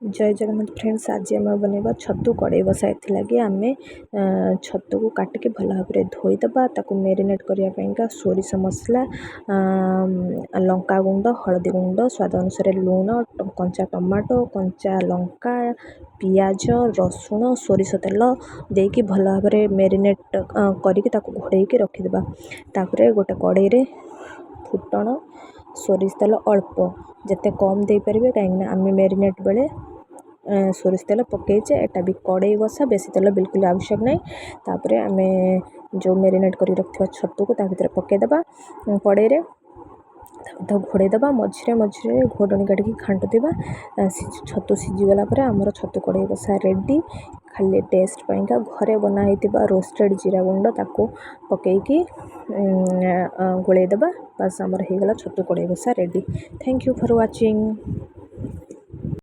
जय जगन्नाथ फ्रेंड्स। आज आम बनवा छतु कड़े बसा लगे आम छतु को काटिके भल भाव में धोईदबा ताको मेरिनेट करने सोरिष मसला लंका गुंड हलदी गुंड स्वाद अनुसार लुण कंचा टमाटो कंचा लंका पियाज रसुण सोरिष तेल देकी भल भाव में मेरिनेट करके घोड़े रखिदेबा। तापर गोटे कड़े फुटण सोरिष तेल अल्प जिते कम दे पारे कहीं आम मेरिनेट बेले सोरिष तेल पकईचे। एटा भी कड़े बसा बेसी तेल बिल्कुल आवश्यक नहीं। तापर आम जो मेरिनेट कर रखा छतु को भर पकईदबा कड़े घोड़ेदबा मझे मझे घोड़नी काटिकी घाटुवा छतु सीझीगला आमर छतु कड़े बसा रेडी। खाली टेस्ट पाइंका घरे बनाई रोस्टेड जीरा गुंड ताको पकईकी गोलेदबा बस आमर हो गला छतु कड़े बसा ready. Thank you for watching.